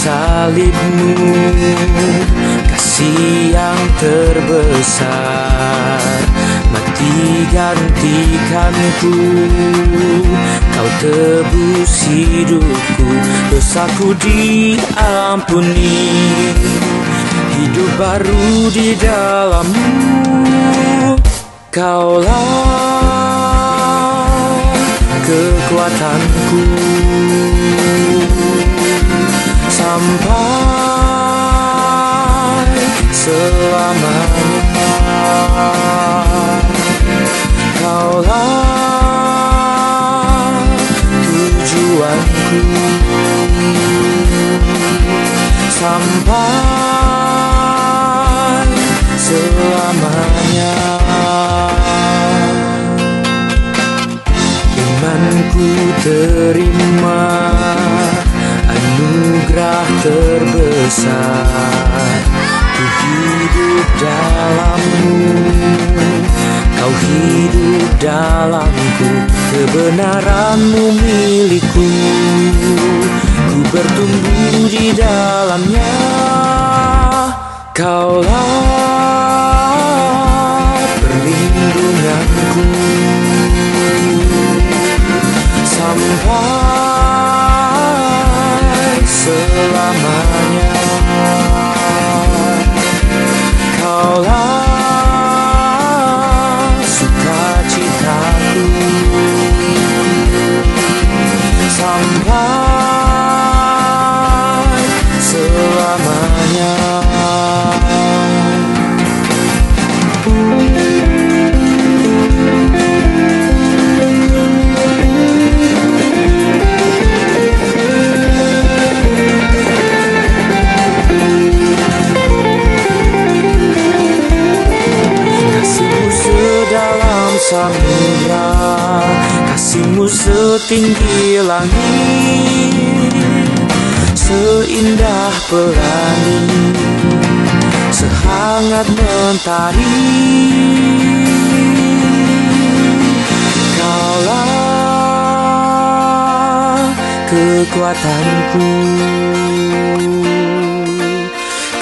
salibmu, kasih yang terbesar, mati gantikanku. Kau tebus hidupku, dosaku diampuni, hidup baru di dalammu. Kaulah kekuatanku sampai selamanya. Kaulah tujuanku sampai selamanya. Imanku terima anugerah terbesar, ku hidup dalammu, kau hidup dalamku, kebenaranmu milikku, ku bertumbuh di dalamnya. Kaulah perlindunganku sampai selamanya. Kaulah sukacitaku sampai selamanya. Samudra, kasih-Mu setinggi langit, seindah pelangi, sehangat mentari. Kaulah kekuatanku,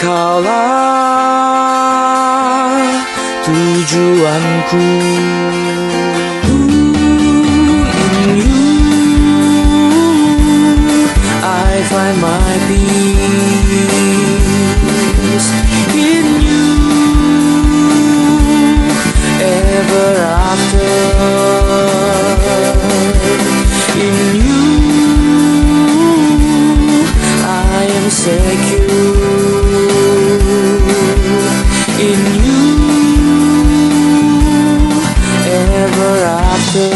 Kaulah tujuanku. I find my peace in you ever after. In you I am secure. In you ever after.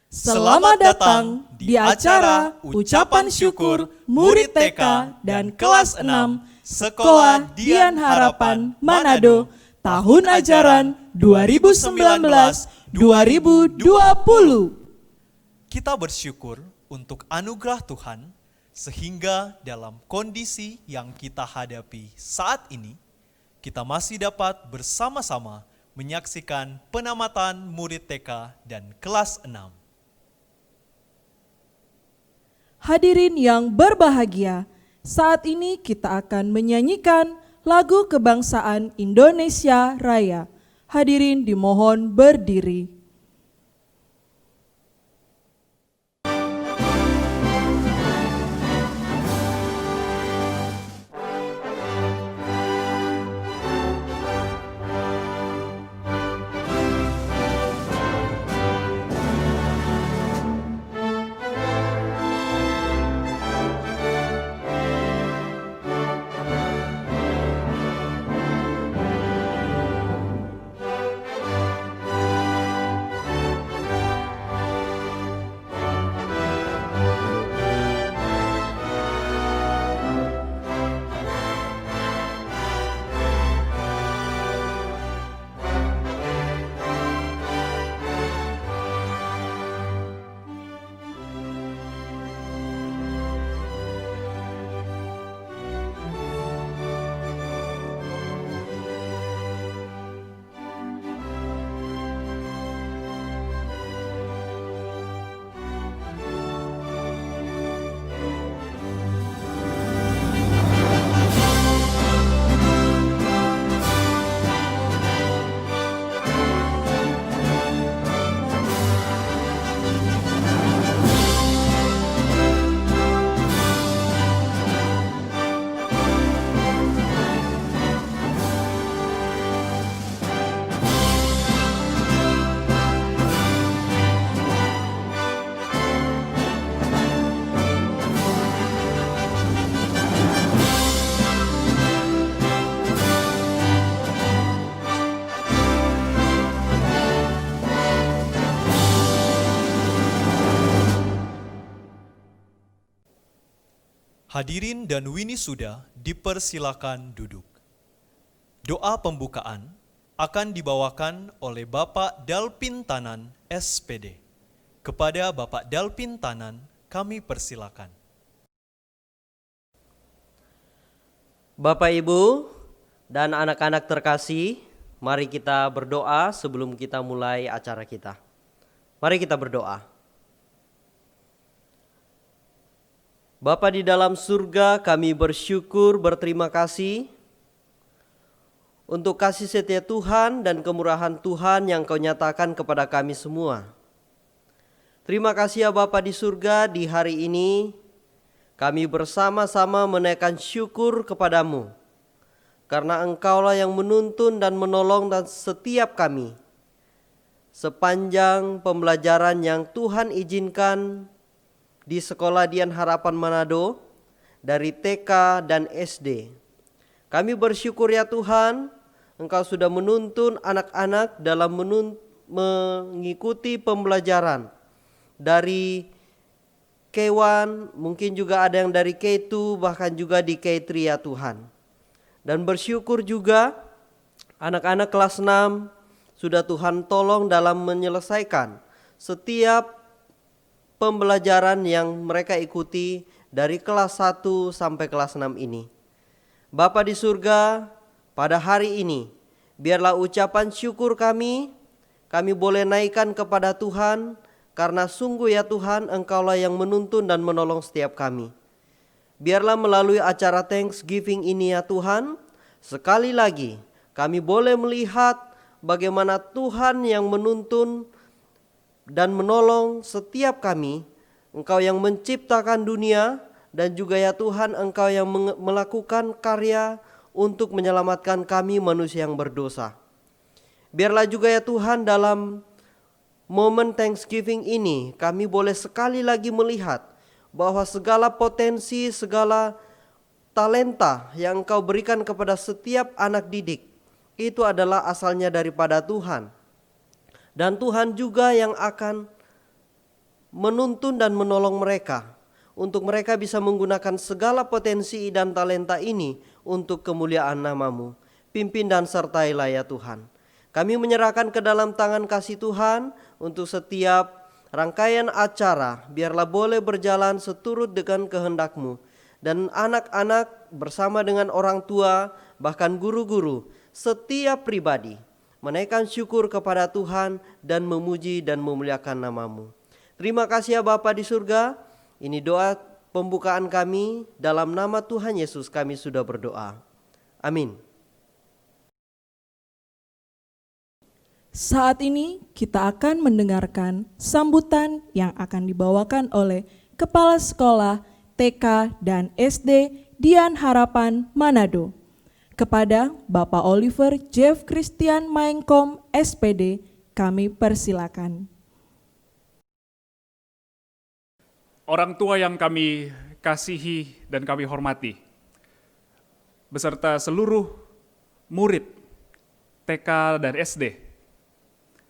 Selamat datang di acara ucapan syukur murid TK dan kelas 6 Sekolah Dian Harapan Manado tahun ajaran 2019-2020. Kita bersyukur untuk anugerah Tuhan sehingga dalam kondisi yang kita hadapi saat ini kita masih dapat bersama-sama menyaksikan penamatan murid TK dan kelas 6. Hadirin yang berbahagia, saat ini kita akan menyanyikan lagu kebangsaan Indonesia Raya. Hadirin dimohon berdiri. Hadirin dan winisuda dipersilakan duduk. Doa pembukaan akan dibawakan oleh Bapak Dalpin Tanan, SPD. Kepada Bapak Dalpin Tanan, kami persilakan. Bapak, Ibu, dan anak-anak terkasih, mari kita berdoa sebelum kita mulai acara kita. Mari kita berdoa. Bapa di dalam surga, kami bersyukur, berterima kasih untuk kasih setia Tuhan dan kemurahan Tuhan yang Kau nyatakan kepada kami semua. Terima kasih ya Bapa di surga, di hari ini kami bersama-sama menaikkan syukur kepadamu, karena Engkaulah yang menuntun dan menolong dan setiap kami sepanjang pembelajaran yang Tuhan izinkan di Sekolah Dian Harapan Manado dari TK dan SD. Kami bersyukur ya Tuhan, Engkau sudah menuntun anak-anak dalam mengikuti pembelajaran dari K1, mungkin juga ada yang dari K2, bahkan juga di K3 ya Tuhan. Dan bersyukur juga anak-anak kelas 6 sudah Tuhan tolong dalam menyelesaikan setiap pembelajaran yang mereka ikuti dari kelas 1 sampai kelas 6 ini. Bapa di surga, pada hari ini biarlah ucapan syukur kami boleh naikkan kepada Tuhan, karena sungguh ya Tuhan, Engkaulah yang menuntun dan menolong setiap kami. Biarlah melalui acara Thanksgiving ini ya Tuhan, sekali lagi kami boleh melihat bagaimana Tuhan yang menuntun dan menolong setiap kami. Engkau yang menciptakan dunia, dan juga ya Tuhan, Engkau yang melakukan karya untuk menyelamatkan kami manusia yang berdosa. Biarlah juga ya Tuhan, dalam momen Thanksgiving ini kami boleh sekali lagi melihat bahwa segala potensi, segala talenta yang Engkau berikan kepada setiap anak didik itu adalah asalnya daripada Tuhan. Dan Tuhan juga yang akan menuntun dan menolong mereka untuk mereka bisa menggunakan segala potensi dan talenta ini untuk kemuliaan nama-Mu. Pimpin dan sertailah ya Tuhan. Kami menyerahkan ke dalam tangan kasih Tuhan untuk setiap rangkaian acara, biarlah boleh berjalan seturut dengan kehendak-Mu. Dan anak-anak bersama dengan orang tua, bahkan guru-guru, setiap pribadi menaikkan syukur kepada Tuhan dan memuji dan memuliakan nama-Mu. Terima kasih ya Bapa di surga. Ini doa pembukaan kami, dalam nama Tuhan Yesus kami sudah berdoa. Amin. Saat ini kita akan mendengarkan sambutan yang akan dibawakan oleh Kepala Sekolah TK dan SD Dian Harapan Manado. Kepada Bapak Oliver Jeff Christian Maengkom SPD, kami persilakan. Orang tua yang kami kasihi dan kami hormati, beserta seluruh murid TK dan SD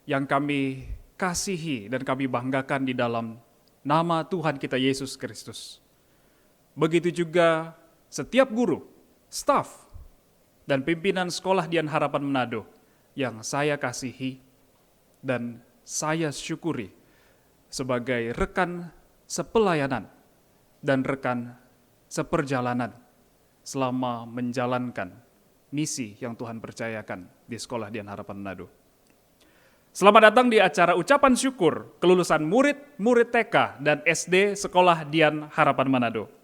yang kami kasihi dan kami banggakan di dalam nama Tuhan kita Yesus Kristus. Begitu juga setiap guru, staf, dan pimpinan Sekolah Dian Harapan Manado yang saya kasihi dan saya syukuri sebagai rekan sepelayanan dan rekan seperjalanan selama menjalankan misi yang Tuhan percayakan di Sekolah Dian Harapan Manado. Selamat datang di acara ucapan syukur kelulusan murid-murid TK dan SD Sekolah Dian Harapan Manado.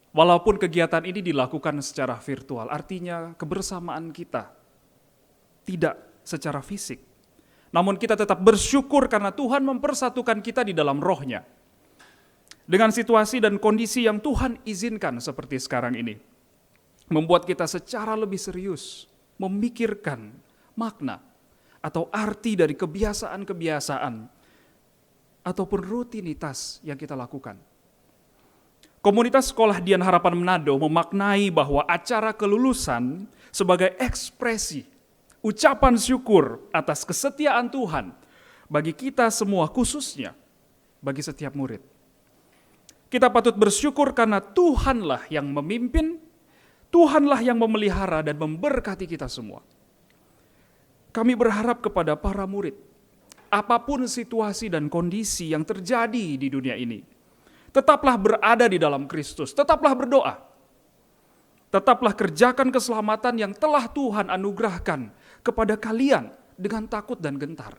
Walaupun kegiatan ini dilakukan secara virtual, artinya kebersamaan kita tidak secara fisik. Namun kita tetap bersyukur karena Tuhan mempersatukan kita di dalam rohnya. Dengan situasi dan kondisi yang Tuhan izinkan seperti sekarang ini, membuat kita secara lebih serius memikirkan makna atau arti dari kebiasaan-kebiasaan ataupun rutinitas yang kita lakukan. Komunitas Sekolah Dian Harapan Manado memaknai bahwa acara kelulusan sebagai ekspresi ucapan syukur atas kesetiaan Tuhan bagi kita semua, khususnya bagi setiap murid. Kita patut bersyukur karena Tuhanlah yang memimpin, Tuhanlah yang memelihara dan memberkati kita semua. Kami berharap kepada para murid, apapun situasi dan kondisi yang terjadi di dunia ini, tetaplah berada di dalam Kristus, tetaplah berdoa. Tetaplah kerjakan keselamatan yang telah Tuhan anugerahkan kepada kalian dengan takut dan gentar.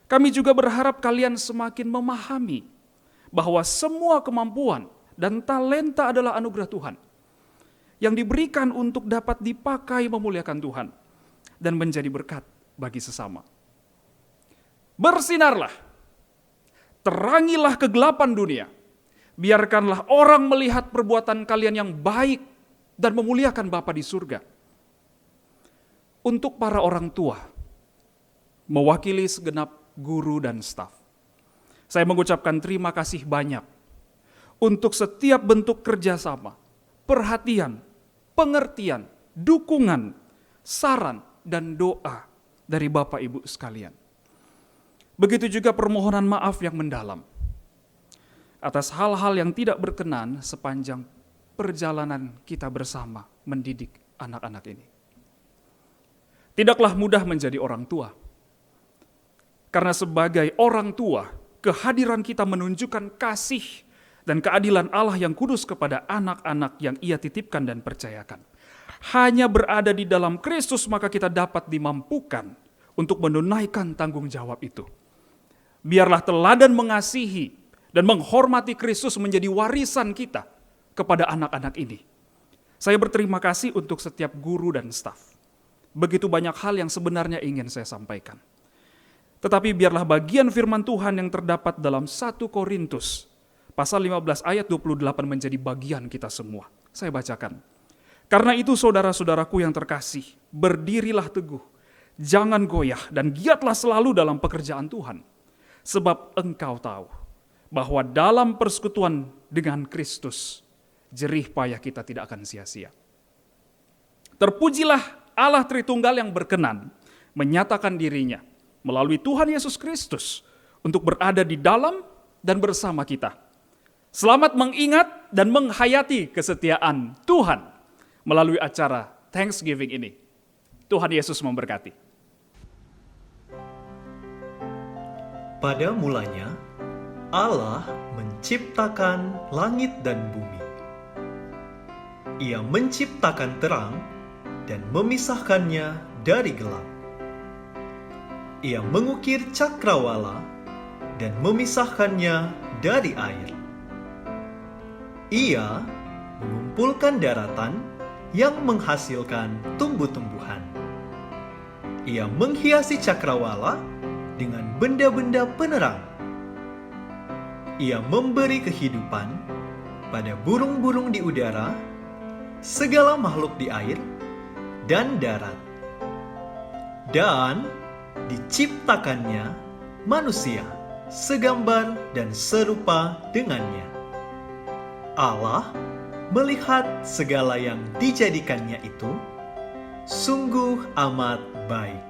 Kami juga berharap kalian semakin memahami bahwa semua kemampuan dan talenta adalah anugerah Tuhan yang diberikan untuk dapat dipakai memuliakan Tuhan dan menjadi berkat bagi sesama. Bersinarlah, terangilah kegelapan dunia, biarkanlah orang melihat perbuatan kalian yang baik dan memuliakan Bapa di surga. Untuk para orang tua, mewakili segenap guru dan staf, saya mengucapkan terima kasih banyak untuk setiap bentuk kerjasama, perhatian, pengertian, dukungan, saran, dan doa dari Bapak Ibu sekalian. Begitu juga permohonan maaf yang mendalam atas hal-hal yang tidak berkenan sepanjang perjalanan kita bersama mendidik anak-anak ini. Tidaklah mudah menjadi orang tua, karena sebagai orang tua, kehadiran kita menunjukkan kasih dan keadilan Allah yang kudus kepada anak-anak yang Ia titipkan dan percayakan. Hanya berada di dalam Kristus maka kita dapat dimampukan untuk menunaikan tanggung jawab itu. Biarlah teladan mengasihi dan menghormati Kristus menjadi warisan kita kepada anak-anak ini. Saya berterima kasih untuk setiap guru dan staf. Begitu banyak hal yang sebenarnya ingin saya sampaikan. Tetapi biarlah bagian firman Tuhan yang terdapat dalam 1 Korintus pasal 15 ayat 28 menjadi bagian kita semua. Saya bacakan. Karena itu saudara-saudaraku yang terkasih, berdirilah teguh, jangan goyah dan giatlah selalu dalam pekerjaan Tuhan. Sebab engkau tahu bahwa dalam persekutuan dengan Kristus, jerih payah kita tidak akan sia-sia. Terpujilah Allah Tritunggal yang berkenan menyatakan dirinya melalui Tuhan Yesus Kristus untuk berada di dalam dan bersama kita. Selamat mengingat dan menghayati kesetiaan Tuhan melalui acara Thanksgiving ini. Tuhan Yesus memberkati. Pada mulanya, Allah menciptakan langit dan bumi. Ia menciptakan terang dan memisahkannya dari gelap. Ia mengukir cakrawala dan memisahkannya dari air. Ia mengumpulkan daratan yang menghasilkan tumbuh-tumbuhan. Ia menghiasi cakrawala dengan benda-benda penerang. Ia memberi kehidupan pada burung-burung di udara, segala makhluk di air dan darat. Dan diciptakannya manusia segambar dan serupa dengannya. Allah melihat segala yang dijadikannya itu sungguh amat baik.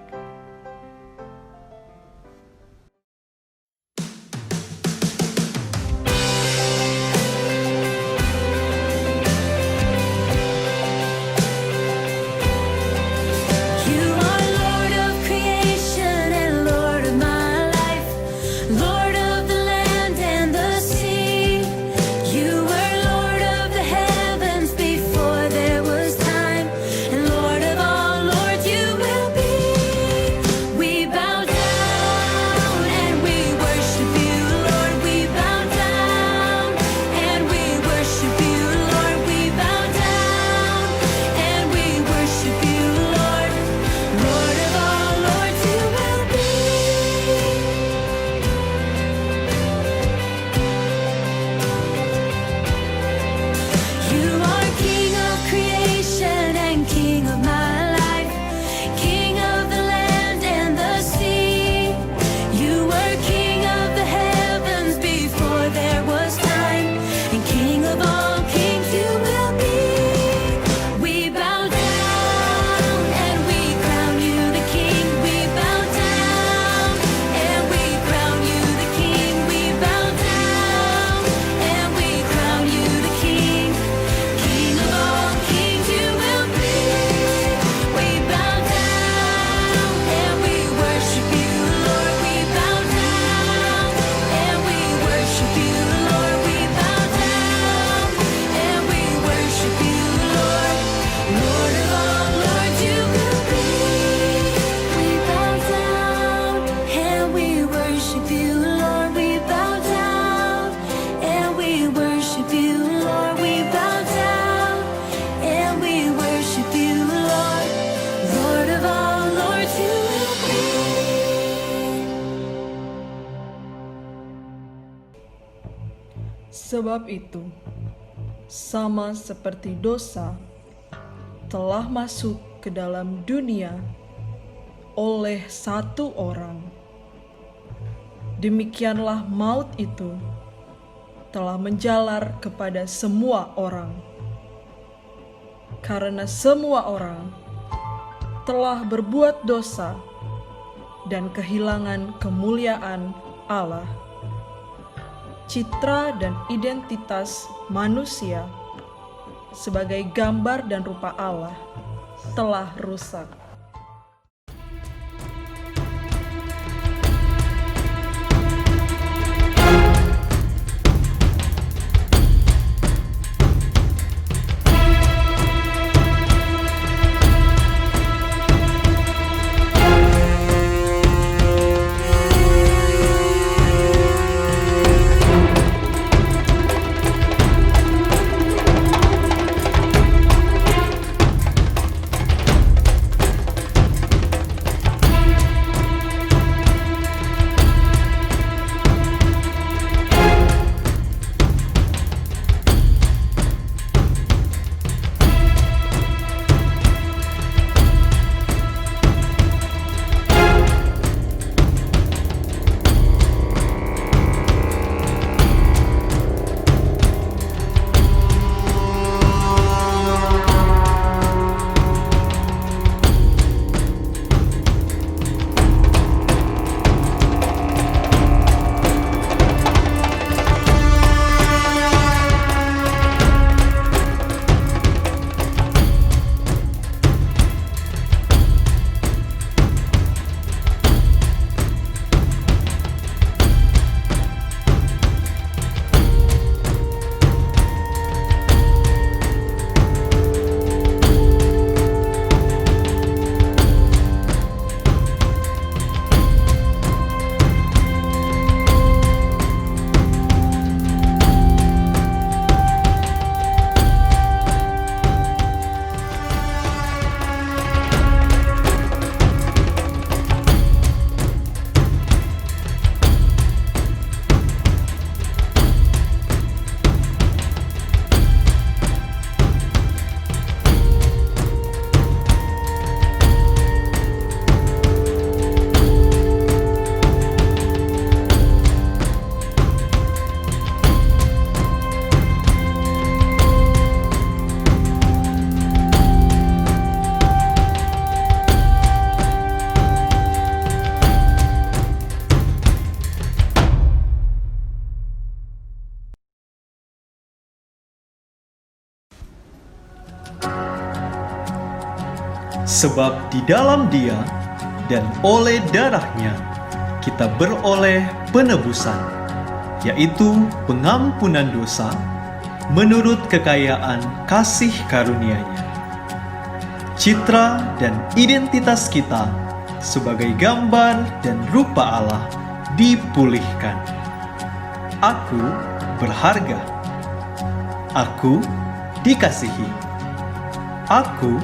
You are Lord of creation and Lord of my life, Lord of the land and the sea. You were Lord of the heavens before there was time, and Lord of all lords you will be. worship you, Lord, we bow down. And we worship you, Lord, we bow down. And we worship you, Lord, Lord of all lords, you will reign. Sebab itu, sama seperti dosa telah masuk ke dalam dunia oleh satu orang, demikianlah maut itu telah menjalar kepada semua orang, karena semua orang telah berbuat dosa dan kehilangan kemuliaan Allah. Citra dan identitas manusia sebagai gambar dan rupa Allah telah rusak. Sebab di dalam Dia dan oleh darahnya kita beroleh penebusan, yaitu pengampunan dosa menurut kekayaan kasih karunia-Nya. Citra dan identitas kita sebagai gambar dan rupa Allah dipulihkan. Aku berharga. Aku dikasihi. Aku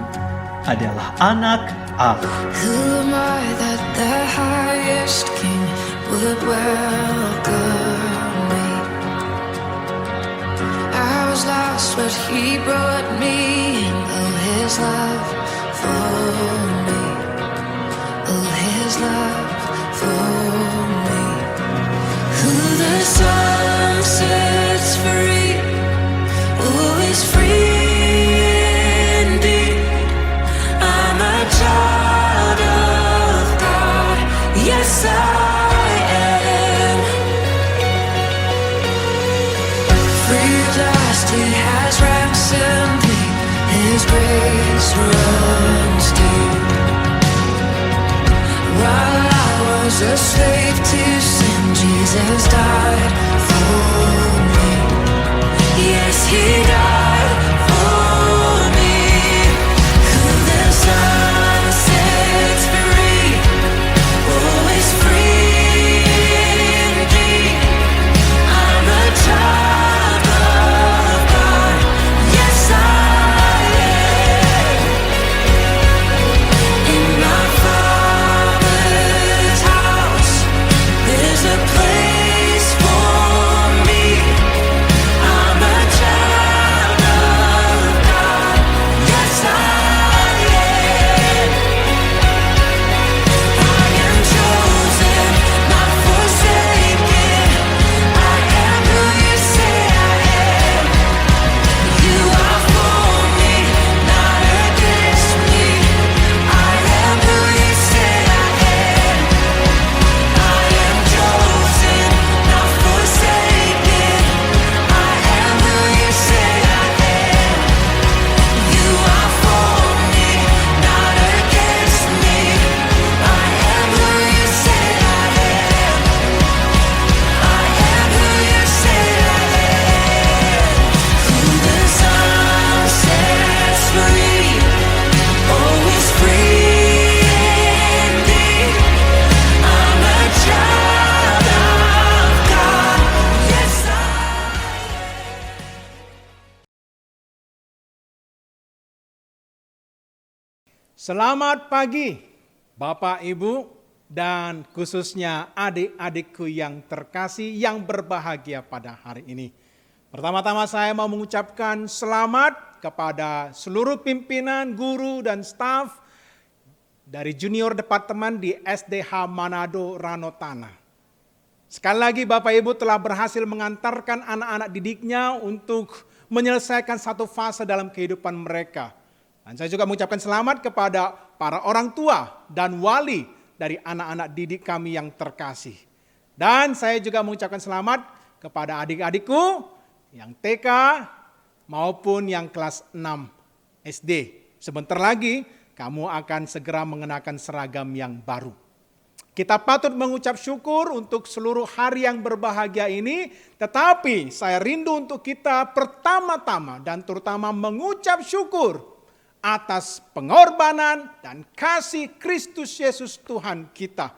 adalah anak Allah. Who am I that the highest king would welcome me? I was lost, but he brought me in. Oh, his love for me. Oh, his love for me. Who the Son sets free, oh, is free. Child of God, yes I am. Free at last, He has ransomed me. His grace runs deep. While I was a slave to sin, Jesus died for me. Yes, He died for me. Who the Son sets free, oh, is free Selamat pagi, Bapak, Ibu, dan khususnya adik-adikku yang terkasih, yang berbahagia pada hari ini. Pertama-tama saya mau mengucapkan selamat kepada seluruh pimpinan, guru, dan staf dari junior departemen di SDH Manado Ranotana. Sekali lagi Bapak Ibu telah berhasil mengantarkan anak-anak didiknya untuk menyelesaikan satu fase dalam kehidupan mereka. Dan saya juga mengucapkan selamat kepada para orang tua dan wali dari anak-anak didik kami yang terkasih. Dan saya juga mengucapkan selamat kepada adik-adikku yang TK maupun yang kelas 6 SD. Sebentar lagi kamu akan segera mengenakan seragam yang baru. Kita patut mengucap syukur untuk seluruh hari yang berbahagia ini, tetapi saya rindu untuk kita pertama-tama dan terutama mengucap syukur atas pengorbanan dan kasih Kristus Yesus Tuhan kita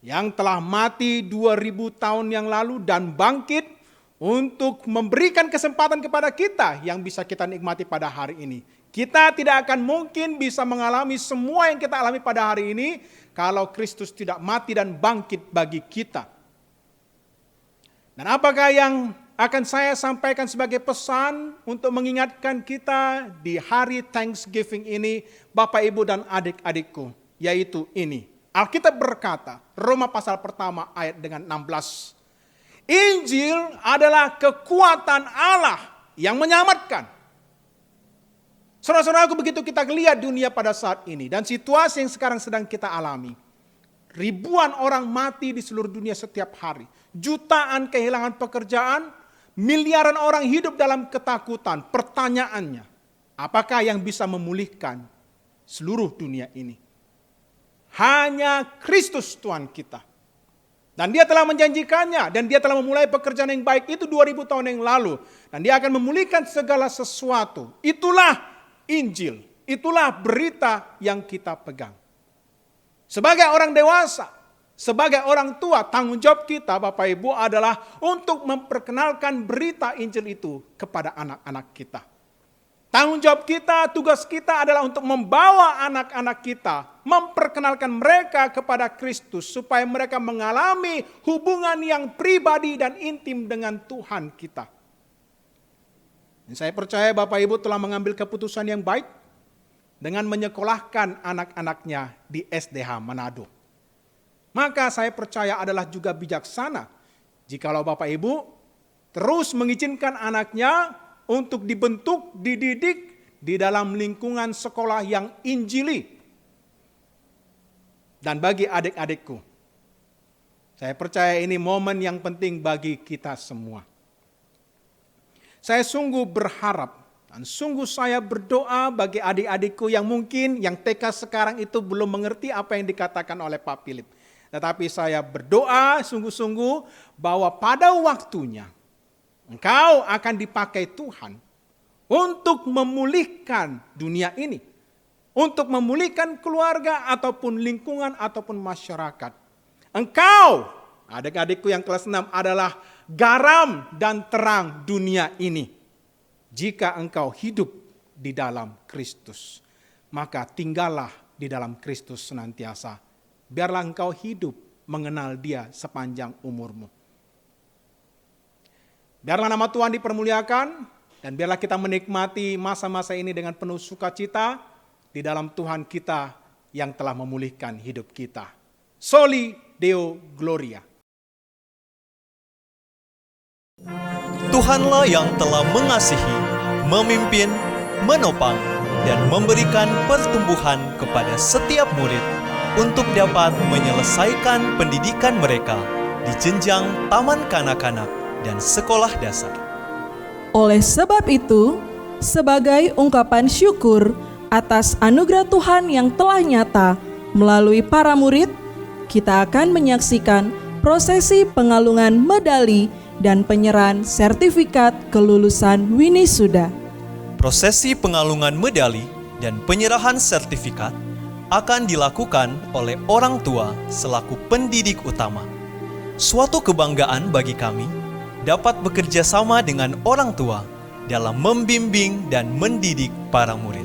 yang telah mati 2000 tahun yang lalu dan bangkit untuk memberikan kesempatan kepada kita yang bisa kita nikmati pada hari ini. Kita tidak akan mungkin bisa mengalami semua yang kita alami pada hari ini kalau Kristus tidak mati dan bangkit bagi kita. Dan apakah yang akan saya sampaikan sebagai pesan untuk mengingatkan kita di hari Thanksgiving ini, Bapak, Ibu, dan adik-adikku, yaitu ini. Alkitab berkata, Roma pasal pertama ayat dengan 16. Injil adalah kekuatan Allah yang menyelamatkan. Saudara-saudaraku, begitu kita lihat dunia pada saat ini dan situasi yang sekarang sedang kita alami. Ribuan orang mati di seluruh dunia setiap hari. Jutaan kehilangan pekerjaan, miliaran orang hidup dalam ketakutan. Pertanyaannya, apakah yang bisa memulihkan seluruh dunia ini? Hanya Kristus Tuhan kita. Dan dia telah menjanjikannya, dan dia telah memulai pekerjaan yang baik itu 2000 tahun yang lalu. Dan dia akan memulihkan segala sesuatu. Itulah Injil, itulah berita yang kita pegang. Sebagai orang dewasa, sebagai orang tua, tanggung jawab kita Bapak Ibu adalah untuk memperkenalkan berita Injil itu kepada anak-anak kita. Tanggung jawab kita, tugas kita adalah untuk membawa anak-anak kita, memperkenalkan mereka kepada Kristus supaya mereka mengalami hubungan yang pribadi dan intim dengan Tuhan kita. Dan saya percaya Bapak Ibu telah mengambil keputusan yang baik dengan menyekolahkan anak-anaknya di SDH Manado. Maka saya percaya adalah juga bijaksana jikalau Bapak Ibu terus mengizinkan anaknya untuk dibentuk, dididik di dalam lingkungan sekolah yang injili. Dan bagi adik-adikku, saya percaya ini momen yang penting bagi kita semua. Saya sungguh berharap dan sungguh saya berdoa bagi adik-adikku yang mungkin yang TK sekarang itu belum mengerti apa yang dikatakan oleh Pak Philip. Tetapi saya berdoa sungguh-sungguh bahwa pada waktunya engkau akan dipakai Tuhan untuk memulihkan dunia ini. Untuk memulihkan keluarga ataupun lingkungan ataupun masyarakat. Engkau, adik-adikku yang kelas 6 adalah garam dan terang dunia ini. Jika engkau hidup di dalam Kristus, maka tinggallah di dalam Kristus senantiasa. Biarlah engkau hidup mengenal Dia sepanjang umurmu. Biarlah nama Tuhan dipermuliakan dan biarlah kita menikmati masa-masa ini dengan penuh sukacita di dalam Tuhan kita yang telah memulihkan hidup kita. Soli Deo Gloria. Tuhanlah yang telah mengasihi, memimpin, menopang, dan memberikan pertumbuhan kepada setiap murid untuk dapat menyelesaikan pendidikan mereka di jenjang taman kanak-kanak dan sekolah dasar. Oleh sebab itu, sebagai ungkapan syukur atas anugerah Tuhan yang telah nyata melalui para murid, kita akan menyaksikan prosesi pengalungan medali dan penyerahan sertifikat kelulusan Winisuda. Prosesi pengalungan medali dan penyerahan sertifikat akan dilakukan oleh orang tua selaku pendidik utama. Suatu kebanggaan bagi kami dapat bekerja sama dengan orang tua dalam membimbing dan mendidik para murid.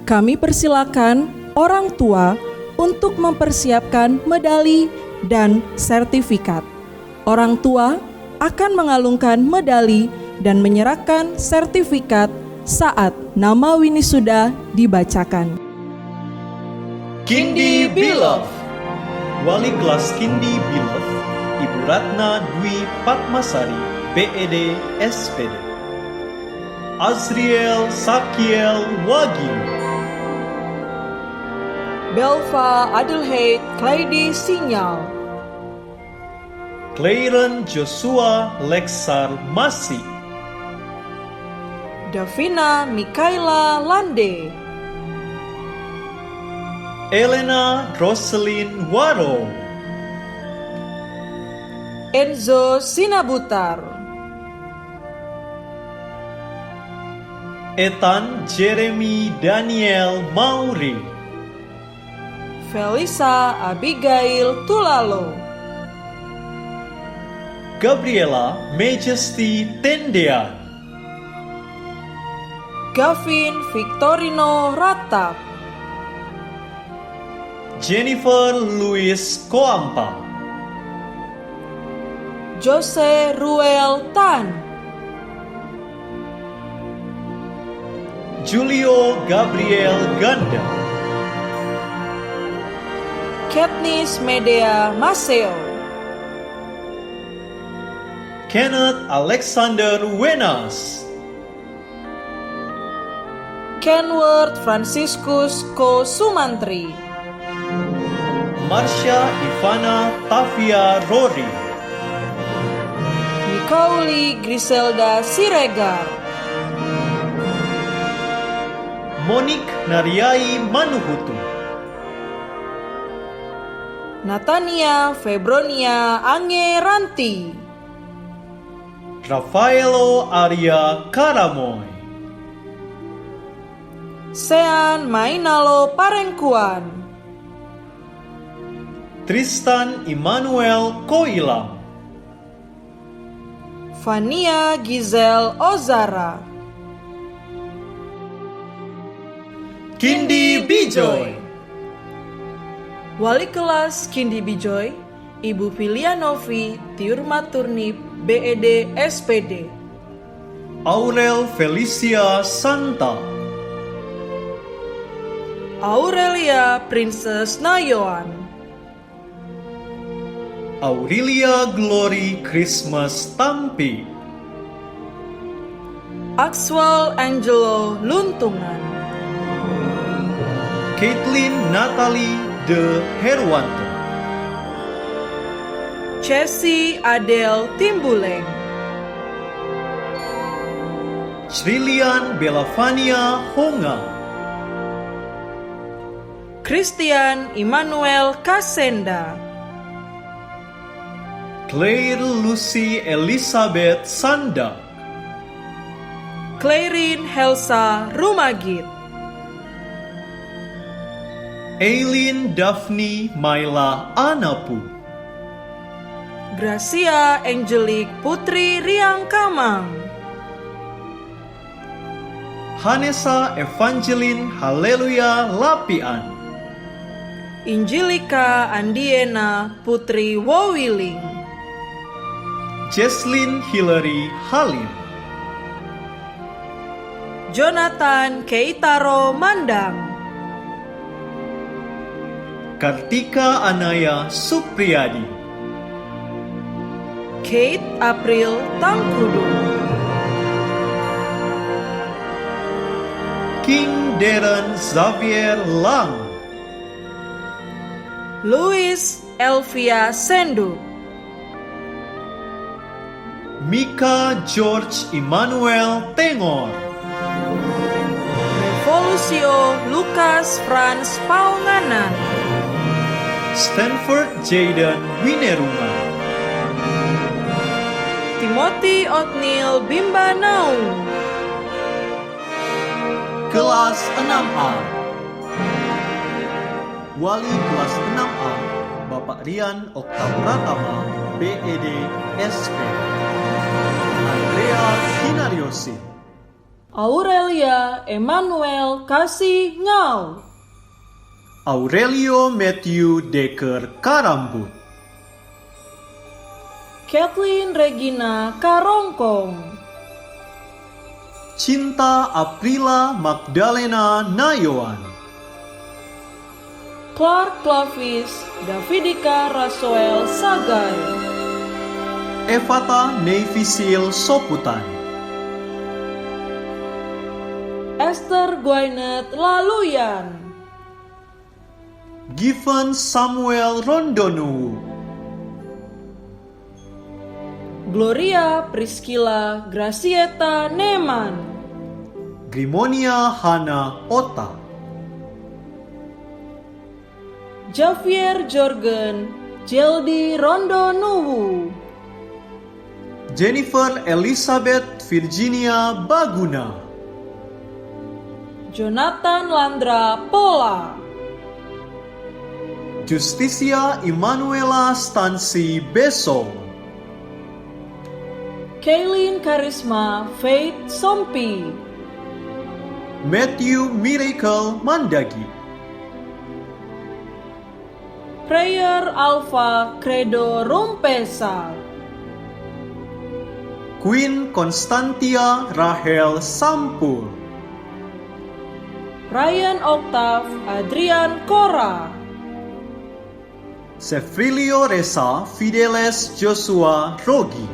Kami persilakan orang tua untuk mempersiapkan medali dan sertifikat. Orang tua akan mengalungkan medali dan menyerahkan sertifikat saat nama winisuda dibacakan. Kindi Bilov, Wali kelas Kindi Bilov, Ibu Ratna Dwi Patmasari, BED SPD. Azriel Sakiel Wagyu, Belva Adelheid Claidi Sinyal, Claren Joshua Lexar Masi, Davina Mikaela Lande, Elena Roselyn Waro, Enzo Sinabutar, Ethan Jeremy Daniel Mauri, Felisa Abigail Tulalo, Gabriela Majesty Tendean, Gavin Victorino Ratap, Jennifer Louis Koampa, Jose Ruel Tan, Julio Gabriel Ganda, Katniss Medea Maseo, Kenneth Alexander Wenas, Kenworth Franciscus Ko Sumantri, Marsha Ivana Tavia Rory, Nikauli Griselda Siregar, Monik Nariai Manuhutu, Natania Febronia Ange Ranti, Rafaelo Arya Karamoy, Sean Mainalo Parengkuan, Tristan Immanuel Koilam, Fania Giselle Ozara, Kindi Bijoy, Wali kelas Kindi Bijoy, Ibu Filianovi Tiurmaturnip BED SPD, Aurel Felicia Santa, Aurelia Princess Nayoan, Aurelia Glory Christmas Tampi, Axwell Angelo Luntungan, Caitlin Natalie De Herwanto, Chessy Adele Timbuleng, Shrilian Belavania Honga, Christian Immanuel Kasenda, Claire Lucy Elizabeth Sanda, Clarin Helsa Rumagit, Aileen Daphne Maila Anapu, Gracia Angelique Putri Riang Kamang, Hanesa Evangeline Haleluya Lapian, Injilika Andiena Putri Wowiling, Jesslyn Hillary Halim, Jonathan Keitaro Mandang, Kartika Anaya Supriyadi, Kate April Tangkudu, King Darren Xavier Lang, Louis Elvia Sendu, Mika George Emmanuel Tengor, Revolucio Lucas Franz Paunganan, Stanford Jaden Winerungan, Timothy Otniel Bimbanau, kelas 6A. Wali kelas 6A, Bapak Rian Okta Pratama, BED SP, Andrea Hinariosi, Aurelia Emmanuel Kasih Ngau, Aurelio Matthew Decker Karambut, Kathleen Regina Karongkong, Cinta Aprila Magdalena Nayoan, Clark Clavis Davidika Rasuel Sagai, Evata Nevisil Soputan, Esther Gwyneth Laluyan, Given Samuel Rondonu, Gloria Priscilla Gracieta Neman, Grimonia Hana Ota, Javier Jorgen Jeldi Rondonuwu, Jennifer Elizabeth Virginia Baguna, Jonathan Landra Pola, Justicia Emanuela Stansi Beso, Kaylin Karisma Faith Sompi, Matthew Miracle Mandagi, Prayer Alpha Credo Rumpesa, Queen Constantia Rahel Sampul, Ryan Octav Adrian Kora, Sefrilio Reza Fideles Joshua Rogi,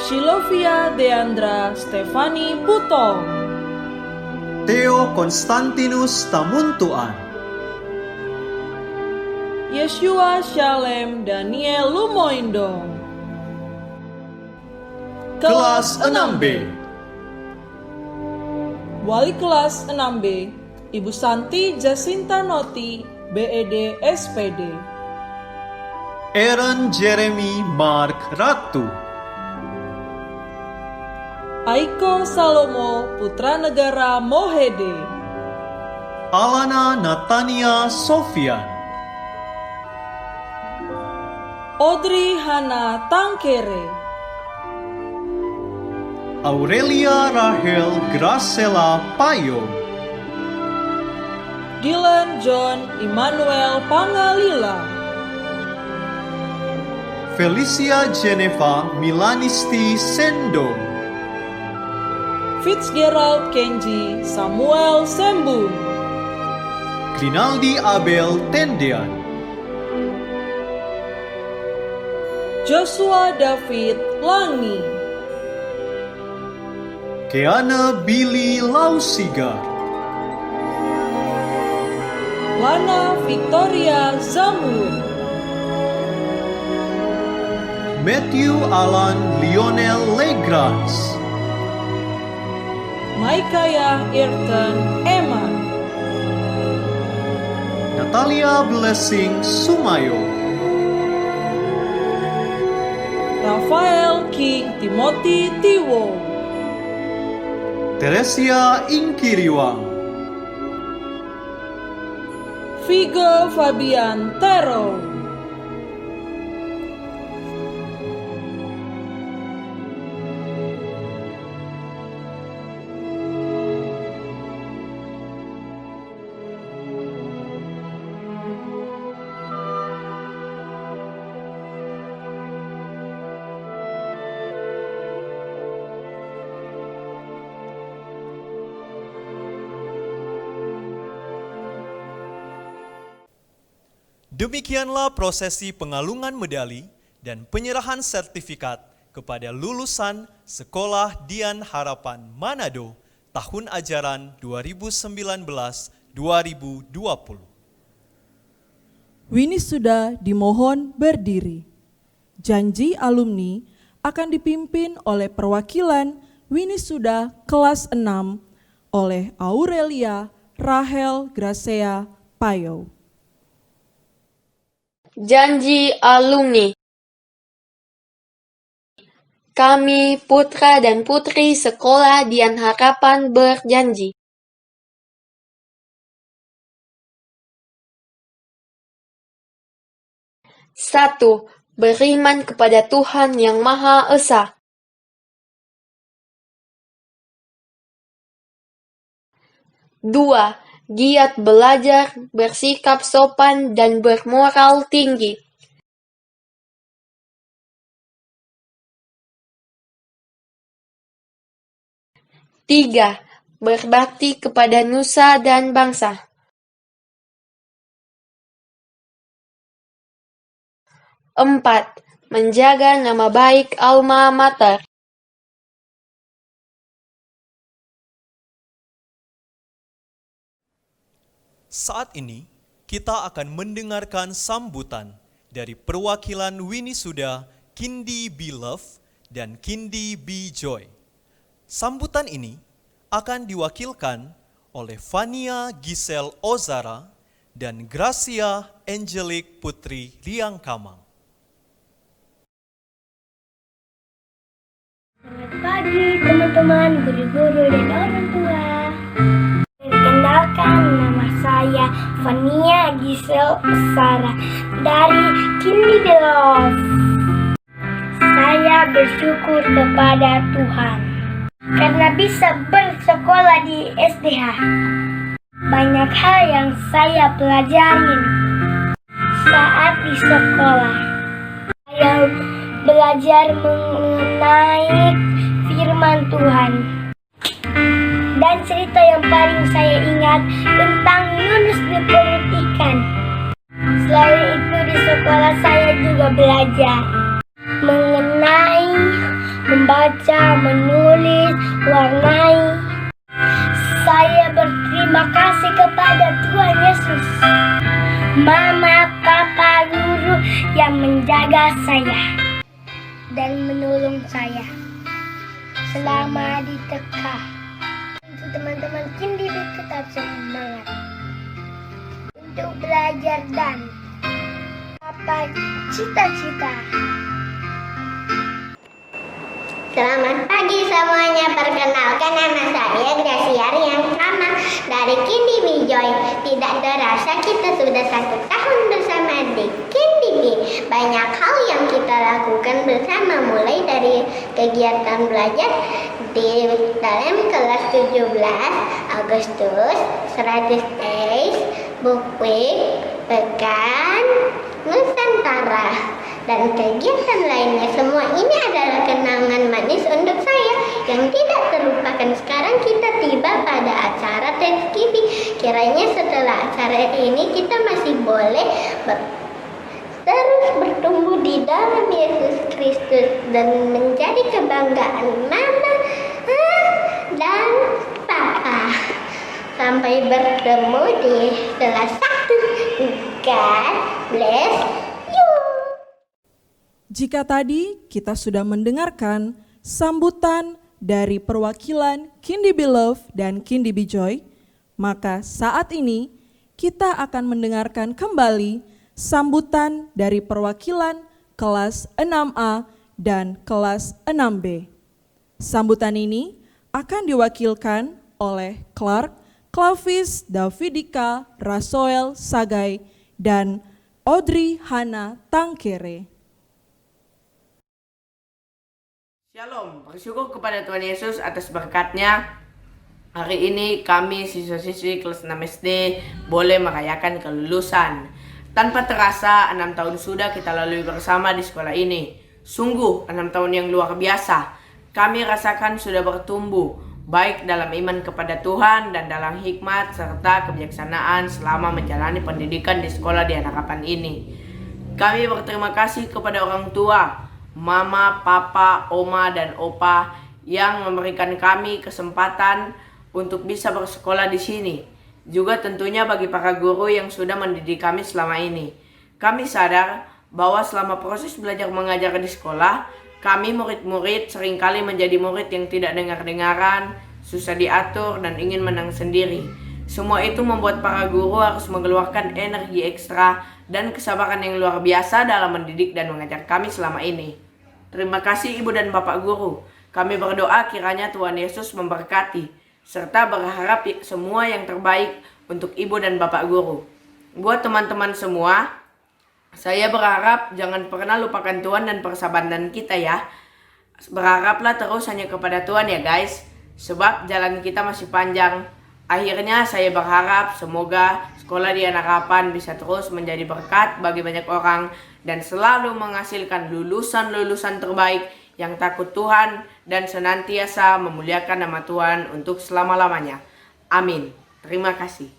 Shilovia Deandra Stefani Putong, Theo Konstantinus Tamuntuan, Yeshua Shalem Daniel Lumoindong, Kelas 6B, Wali kelas 6B, Ibu Santi Jacinta Noti, BED SPD, Aaron Jeremy Mark Ratu, Aiko Salomo Putra Negara Mohede, Alana Natania Sofian, Audrey Hana Tangkere, Aurelia Rahel Gracela Payo, Dylan John Immanuel Pangalila, Felicia Geneva Milanisti Sendo, Fitzgerald Kenji Samuel Sembung, Grinaldi Abel Tendean, Joshua David Langi, Keana Billy Lausigar, Lana Victoria Zamrud, Matthew Alan Lionel Legrand, Maikaya Irton Eman, Natalia Blessing Sumayo, Rafael King Timothy Tiwo, Teresia Ingkiriwang, Vigo Fabian Tero, Demikianlah prosesi pengalungan medali dan penyerahan sertifikat kepada lulusan Sekolah Dian Harapan Manado tahun ajaran 2019-2020. Winisuda dimohon berdiri. Janji alumni akan dipimpin oleh perwakilan Winisuda kelas 6 oleh Aurelia Rahel Gracea Payo. Janji alumni. Kami putra dan putri Sekolah Dian Harapan berjanji. Satu, beriman kepada Tuhan Yang Maha Esa. 2. giat belajar, bersikap sopan, dan bermoral tinggi. Tiga, berbakti kepada nusa dan bangsa. Empat, menjaga nama baik alma mater. Saat ini, kita akan mendengarkan sambutan dari perwakilan Winisuda Kindi B. Love dan Kindi B. Joy. Sambutan ini akan diwakilkan oleh Fania Giselle Ozara dan Gracia Angelic Putri Liangkamang. Selamat pagi teman-teman, guru-guru dan orang tua. Perkenalkan, nama saya Fania Giselle Ozara dari Kindi B. Love. Saya bersyukur kepada Tuhan karena bisa bersekolah di SDH. Banyak hal yang saya pelajarin saat di sekolah. Saya belajar mengenai firman Tuhan. Dan cerita yang paling saya ingat tentang Yunus di perut ikan. Selain itu di sekolah saya juga belajar mengenai membaca, menulis, warnai. Saya berterima kasih kepada Tuhan Yesus, Mama, Papa, Guru yang menjaga saya dan menolong saya selama di TK. Untuk teman-teman Kindi tetap semangat untuk belajar dan apa cita-cita. Selamat pagi semuanya, perkenalkan nama saya Gracia Liangkamang dari Kindi B. Joy. Tidak terasa kita sudah 1 tahun bersama di Kindi B. Banyak hal yang kita lakukan bersama, mulai dari kegiatan belajar di dalam kelas 17 Agustus, 100 days, book week, pekan Nusantara, dan kegiatan lainnya. Semua ini adalah kenangan manis untuk saya yang tidak terlupakan. Sekarang kita tiba pada acara Thanksgiving. Kiranya setelah acara ini kita masih boleh terus bertumbuh di dalam Yesus Kristus dan menjadi kebanggaan Mama dan Papa. Sampai bertemu di kelas 1. God bless you. Jika tadi kita sudah mendengarkan sambutan dari perwakilan Kindi B. Love dan Kindi B. Joy, maka saat ini kita akan mendengarkan kembali sambutan dari perwakilan kelas 6A dan kelas 6B. Sambutan ini akan diwakilkan oleh Clark, Clavis, Davidika, Rasoel, Sagai, dan Audrey Hana Tangkere. Shalom, bersyukur kepada Tuhan Yesus atas berkat-Nya. Hari ini kami siswa-siswi kelas 6 SD boleh merayakan kelulusan. Tanpa terasa 6 tahun sudah kita lalui bersama di sekolah ini. Sungguh 6 tahun yang luar biasa. Kami rasakan sudah bertumbuh, baik dalam iman kepada Tuhan dan dalam hikmat serta kebijaksanaan selama menjalani pendidikan di sekolah di Harapan ini. Kami berterima kasih kepada orang tua, Mama, Papa, Oma, dan Opa yang memberikan kami kesempatan untuk bisa bersekolah di sini. Juga tentunya bagi para guru yang sudah mendidik kami selama ini. Kami sadar bahwa selama proses belajar mengajar di sekolah, kami murid-murid seringkali menjadi murid yang tidak dengar-dengaran, susah diatur, dan ingin menang sendiri. Semua itu membuat para guru harus mengeluarkan energi ekstra dan kesabaran yang luar biasa dalam mendidik dan mengajar kami selama ini. Terima kasih Ibu dan Bapak Guru. Kami berdoa kiranya Tuhan Yesus memberkati, serta berharap semua yang terbaik untuk Ibu dan Bapak Guru. Buat teman-teman semua, saya berharap jangan pernah lupakan Tuhan dan persahabatan kita ya. Berharaplah terus hanya kepada Tuhan ya guys, sebab jalan kita masih panjang. Akhirnya saya berharap semoga Sekolah Dian Harapan bisa terus menjadi berkat bagi banyak orang dan selalu menghasilkan lulusan-lulusan terbaik yang takut Tuhan dan senantiasa memuliakan nama Tuhan untuk selama-lamanya. Amin. Terima kasih.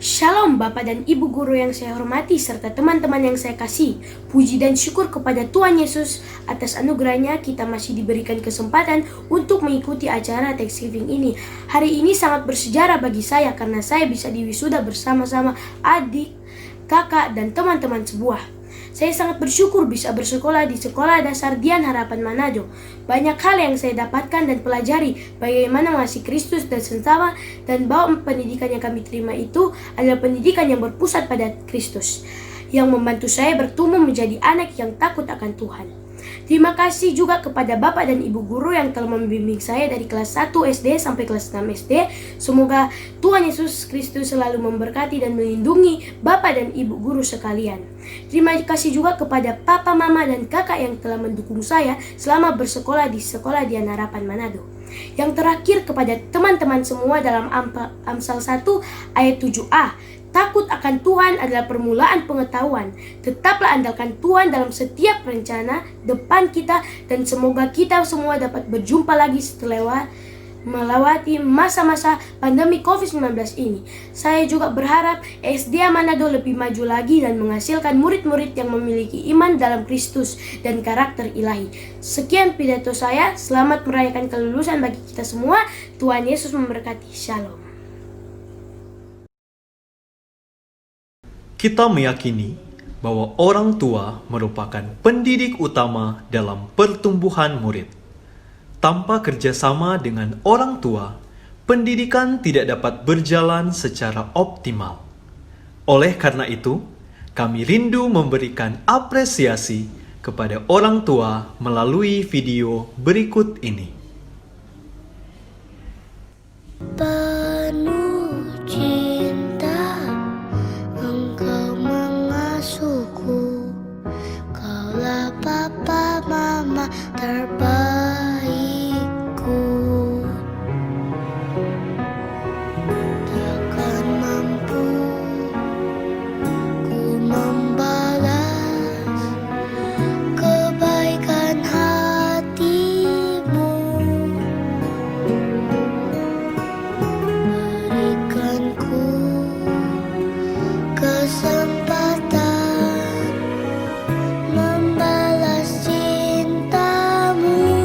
Shalom Bapak dan Ibu guru yang saya hormati serta teman-teman yang saya kasih. Puji dan syukur kepada Tuhan Yesus atas anugerahnya kita masih diberikan kesempatan untuk mengikuti acara Thanksgiving ini. Hari ini sangat bersejarah bagi saya karena saya bisa diwisuda bersama-sama adik, kakak, dan teman-teman sebuah. Saya sangat bersyukur bisa bersekolah di Sekolah Dasar Dian Harapan Manado. Banyak hal yang saya dapatkan dan pelajari bagaimana mengasihi Kristus dan sesama, dan bahwa pendidikan yang kami terima itu adalah pendidikan yang berpusat pada Kristus, yang membantu saya bertumbuh menjadi anak yang takut akan Tuhan. Terima kasih juga kepada Bapak dan Ibu guru yang telah membimbing saya dari kelas 1 SD sampai kelas 6 SD. Semoga Tuhan Yesus Kristus selalu memberkati dan melindungi Bapak dan Ibu guru sekalian. Terima kasih juga kepada Papa, Mama, dan Kakak yang telah mendukung saya selama bersekolah di Sekolah Dian Harapan Manado. Yang terakhir kepada teman-teman semua dalam Amsal 1 ayat 7a. Takut akan Tuhan adalah permulaan pengetahuan. Tetaplah andalkan Tuhan dalam setiap rencana depan kita dan semoga kita semua dapat berjumpa lagi setelah melewati masa-masa pandemi COVID-19 ini. Saya juga berharap SDA Manado lebih maju lagi dan menghasilkan murid-murid yang memiliki iman dalam Kristus dan karakter ilahi. Sekian pidato saya. Selamat merayakan kelulusan bagi kita semua. Tuhan Yesus memberkati. Shalom. Kita meyakini bahwa orang tua merupakan pendidik utama dalam pertumbuhan murid. Tanpa kerjasama dengan orang tua, pendidikan tidak dapat berjalan secara optimal. Oleh karena itu, kami rindu memberikan apresiasi kepada orang tua melalui video berikut ini. Penuh cinta, Engkau mengasuhku. Kaulah papa mama terbaikku. Takkan mampu ku membalas kebaikan hatimu. Berikanku kesempatan membalas cintamu.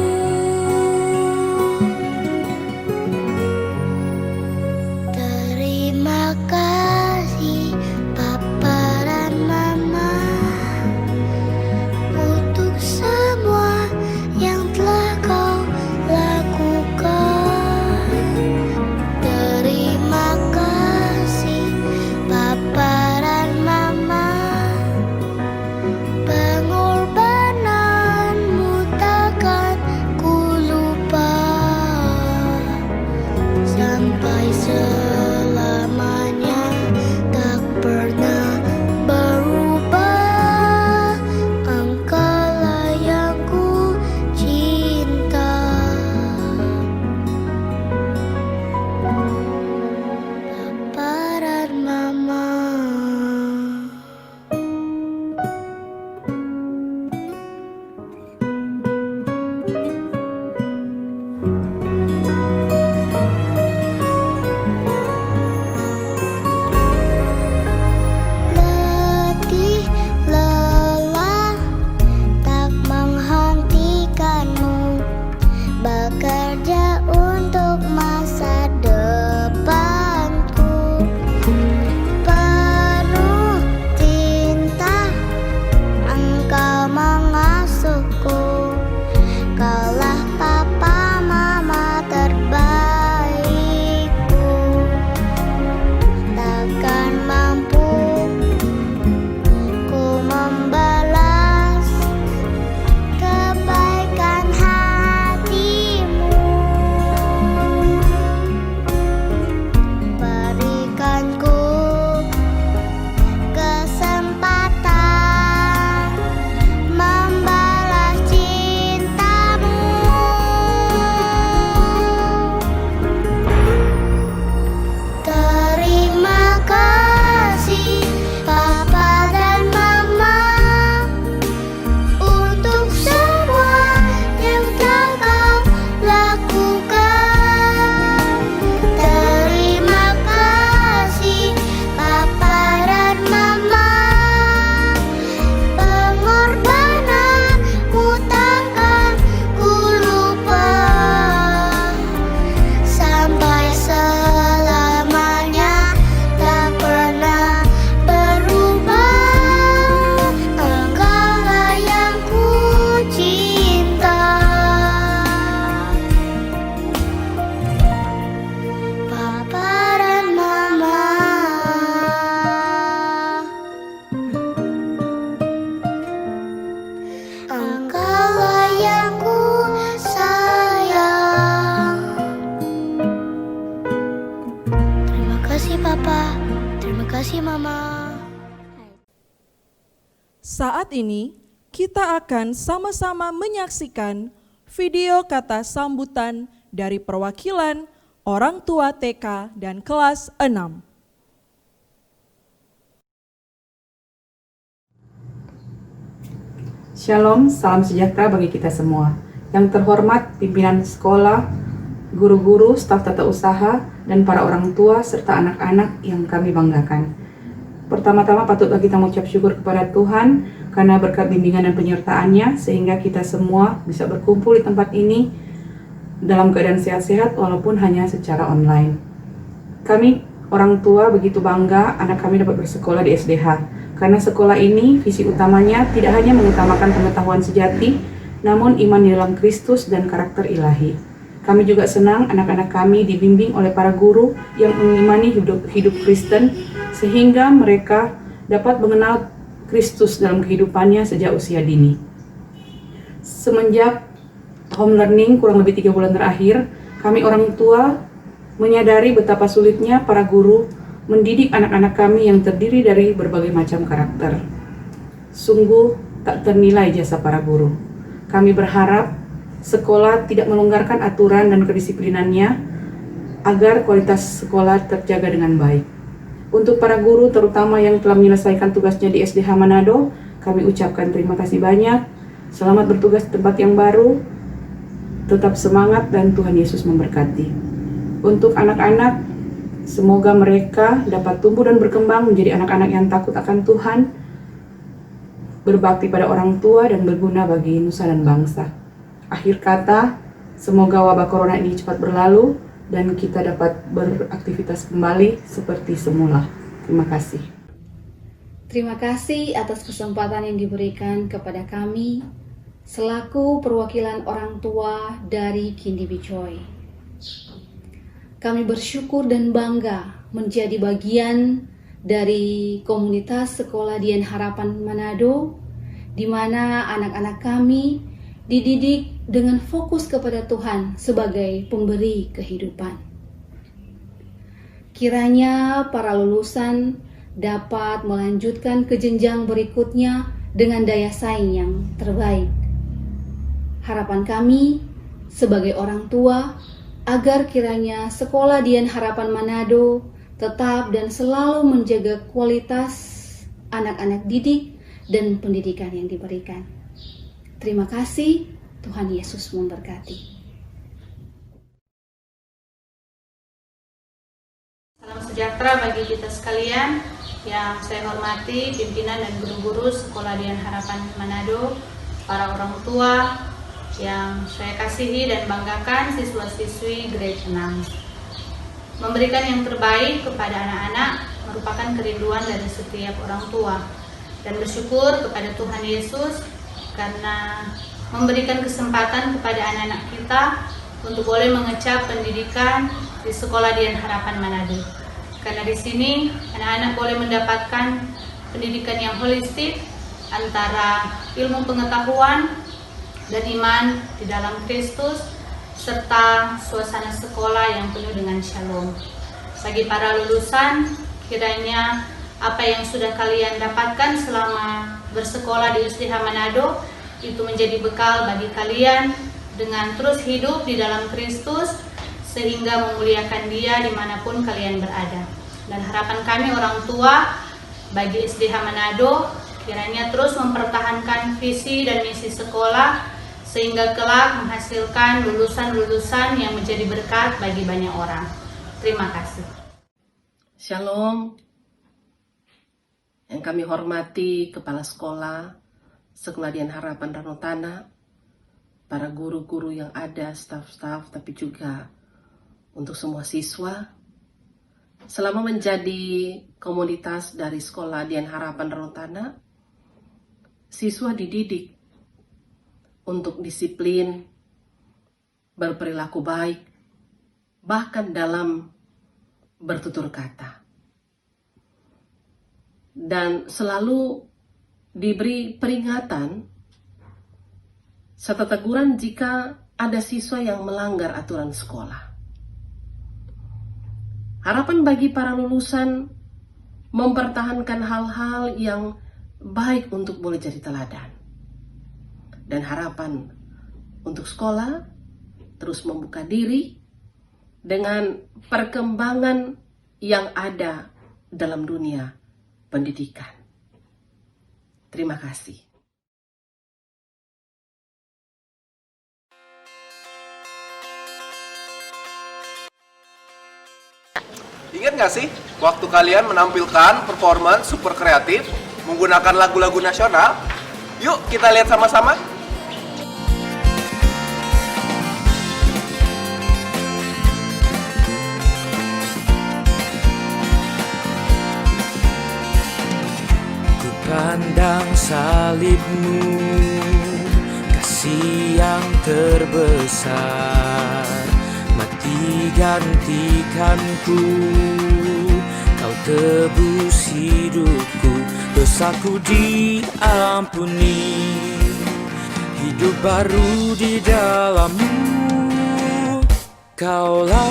Mama. Saat ini kita akan sama-sama menyaksikan video kata sambutan dari perwakilan orang tua TK dan kelas 6. Shalom, salam sejahtera bagi kita semua. Yang terhormat pimpinan sekolah, guru-guru, staf tata usaha, dan para orang tua serta anak-anak yang kami banggakan. Pertama-tama patutlah kita mengucap syukur kepada Tuhan karena berkat bimbingan dan penyertaan-Nya sehingga kita semua bisa berkumpul di tempat ini dalam keadaan sehat-sehat walaupun hanya secara online. Kami orang tua begitu bangga anak kami dapat bersekolah di SDH karena sekolah ini visi utamanya tidak hanya mengutamakan pengetahuan sejati namun iman di dalam Kristus dan karakter ilahi. Kami juga senang anak-anak kami dibimbing oleh para guru yang mengimani hidup Kristen sehingga mereka dapat mengenal Kristus dalam kehidupannya sejak usia dini. Semenjak home learning kurang lebih 3 bulan terakhir, kami orang tua menyadari betapa sulitnya para guru mendidik anak-anak kami yang terdiri dari berbagai macam karakter. Sungguh tak ternilai jasa para guru. Kami berharap sekolah tidak melonggarkan aturan dan kedisiplinannya agar kualitas sekolah terjaga dengan baik. Untuk para guru terutama yang telah menyelesaikan tugasnya di SDH Manado, kami ucapkan terima kasih banyak. Selamat bertugas di tempat yang baru. Tetap semangat dan Tuhan Yesus memberkati. Untuk anak-anak, semoga mereka dapat tumbuh dan berkembang menjadi anak-anak yang takut akan Tuhan, berbakti pada orang tua dan berguna bagi nusa dan bangsa. Akhir kata, semoga wabah corona ini cepat berlalu dan kita dapat beraktivitas kembali seperti semula. Terima kasih. Terima kasih atas kesempatan yang diberikan kepada kami selaku perwakilan orang tua dari Kindi Bijoy. Kami bersyukur dan bangga menjadi bagian dari komunitas Sekolah Dian Harapan Manado, di mana anak-anak kami dididik dengan fokus kepada Tuhan sebagai pemberi kehidupan. Kiranya para lulusan dapat melanjutkan ke jenjang berikutnya dengan daya saing yang terbaik. Harapan kami sebagai orang tua agar kiranya Sekolah Dian Harapan Manado tetap dan selalu menjaga kualitas anak-anak didik dan pendidikan yang diberikan. Terima kasih, Tuhan Yesus memberkati. Salam sejahtera bagi kita sekalian yang saya hormati pimpinan dan guru-guru Sekolah Dian Harapan Manado, para orang tua yang saya kasihi dan banggakan, siswa-siswi grade 6. Memberikan yang terbaik kepada anak-anak merupakan kerinduan dari setiap orang tua dan bersyukur kepada Tuhan Yesus karena memberikan kesempatan kepada anak-anak kita untuk boleh mengecap pendidikan di Sekolah Dian Harapan Manado. Karena di sini anak-anak boleh mendapatkan pendidikan yang holistik antara ilmu pengetahuan dan iman di dalam Kristus serta suasana sekolah yang penuh dengan shalom. Bagi para lulusan, kiranya apa yang sudah kalian dapatkan selama bersekolah di SDH Manado itu menjadi bekal bagi kalian dengan terus hidup di dalam Kristus sehingga memuliakan Dia dimanapun kalian berada. Dan harapan kami orang tua bagi SDH Manado kiranya terus mempertahankan visi dan misi sekolah sehingga kelak menghasilkan lulusan-lulusan yang menjadi berkat bagi banyak orang. Terima kasih. Shalom. Yang kami hormati Kepala Sekolah Sekolah Dian Harapan Ranotana, para guru-guru yang ada, staf-staf, tapi juga untuk semua siswa. Selama menjadi komunitas dari Sekolah Dian Harapan Ranotana, siswa dididik untuk disiplin, berperilaku baik, bahkan dalam bertutur kata. Dan selalu diberi peringatan serta teguran jika ada siswa yang melanggar aturan sekolah. Harapan bagi para lulusan mempertahankan hal-hal yang baik untuk boleh jadi teladan. Dan harapan untuk sekolah terus membuka diri dengan perkembangan yang ada dalam dunia pendidikan. Terima kasih. Ingat nggak sih, waktu kalian menampilkan performance super kreatif menggunakan lagu-lagu nasional? Yuk kita lihat sama-sama. Ku pandang salibmu, kasih yang terbesar, mati gantikanku, kau tebus hidupku, dosaku diampuni, hidup baru di dalammu, kaulah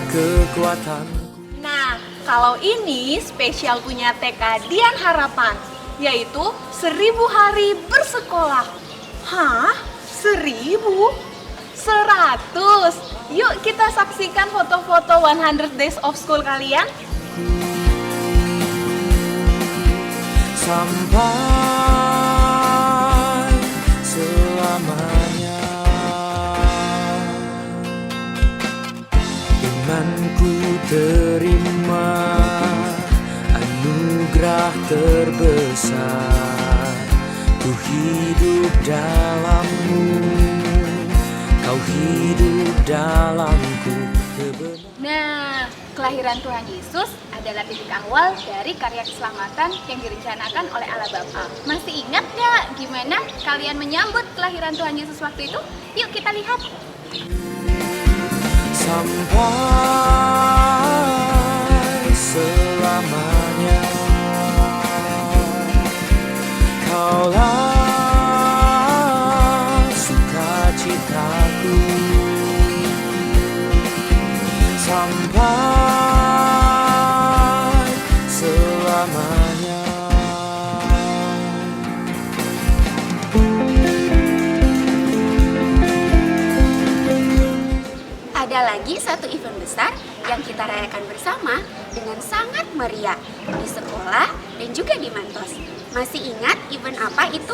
kekuatanku. Nah, kalau ini spesial punya TK Dian Harapan, yaitu 1000 hari bersekolah. Hah? 1000? 100? Yuk kita saksikan foto-foto 100 Days of School kalian. Sampai selamanya imanku terima anugerah terbesar, ku hidup dalammu, kau hidup dalamku. Nah, kelahiran Tuhan Yesus adalah titik awal dari karya keselamatan yang direncanakan oleh Allah Bapa. Masih ingat gak gimana kalian menyambut kelahiran Tuhan Yesus waktu itu? Yuk kita lihat. Sampai selamanya kaulah sukacitaku, sampai selamanya. Ada lagi satu event besar yang kita rayakan bersama dengan sangat meriah di sekolah dan juga di Mantos. Masih ingat event apa itu?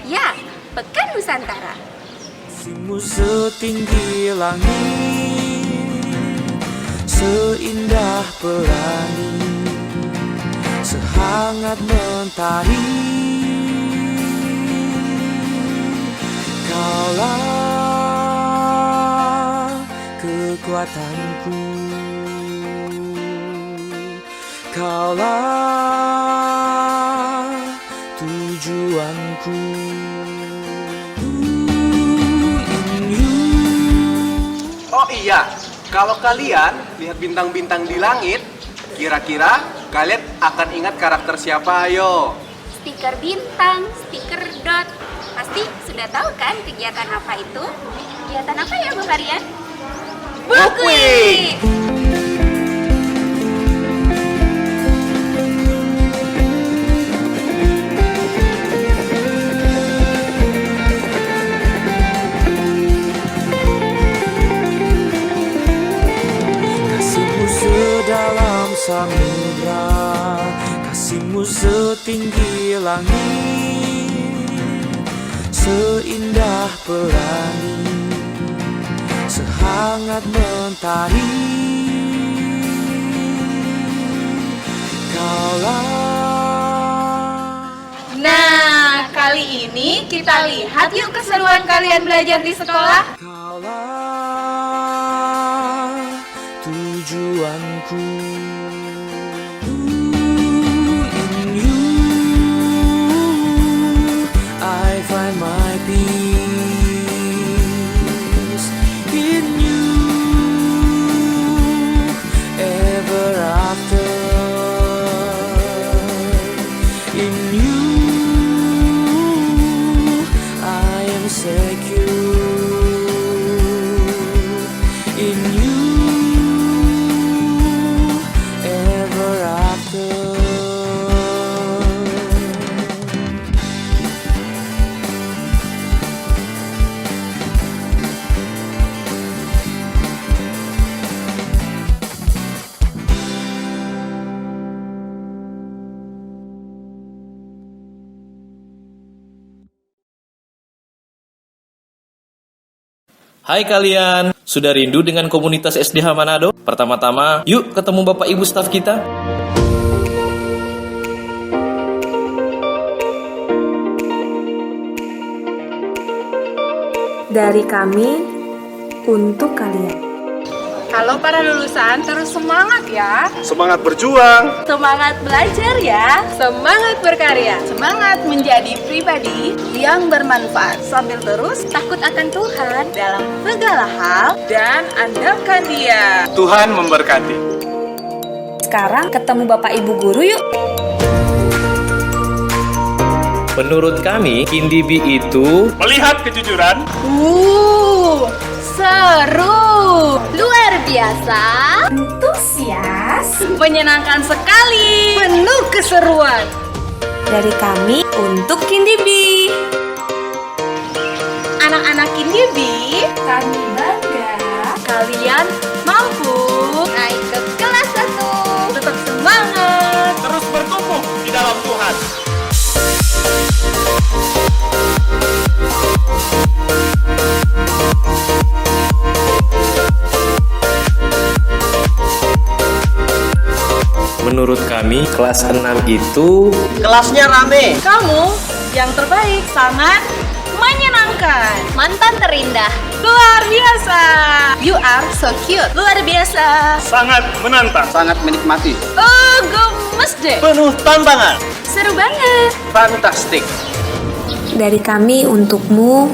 Ya, Pekan Nusantara. Kasih-Mu setinggi langit, seindah pelangi, sehangat mentari, kaulah kekuatanku, kaulah tujuanku. Oh iya, kalau kalian lihat bintang-bintang di langit, kira-kira kalian akan ingat karakter siapa? Ayo. Stiker bintang, stiker dot. Pasti sudah tahu kan kegiatan apa itu? Kegiatan apa ya Bu Varian? Bukwi! Kasih-Mu sedalam samudra, kasih-Mu setinggi langit, seindah pelangi, sehangat mentari, kaulah. Nah, kali ini kita lihat yuk keseruan kalian belajar di sekolah. Tujuanku, in you I find my peace, in you ever after, in you I am secure, in you Hai kalian, sudah rindu dengan komunitas SDH Manado? Pertama-tama, yuk ketemu Bapak Ibu staf kita. Dari kami, untuk kalian. Halo para lulusan, terus semangat ya. Semangat berjuang. Semangat belajar ya. Semangat berkarya. Semangat menjadi pribadi yang bermanfaat. Sambil terus takut akan Tuhan dalam segala hal dan andalkan Dia. Tuhan memberkati. Sekarang ketemu Bapak Ibu Guru yuk. Menurut kami, Kindibi itu melihat kejujuran, Seru, luar biasa, Antusias, menyenangkan sekali, penuh keseruan. Dari kami untuk Kindibi. Anak-anak Kindibi, kami bangga kalian mampu naik ke kelas 1. tetap semangat, terus bertumbuh di dalam Tuhan. menurut kami kelas 6 itu Kelasnya rame. Kamu yang terbaik, sangat menyenangkan, mantan terindah, luar biasa. You are so cute, luar biasa. Sangat menantang, sangat menikmati, Oh, gemes deh. Penuh tantangan. Seru banget. fantastik. Dari kami untukmu,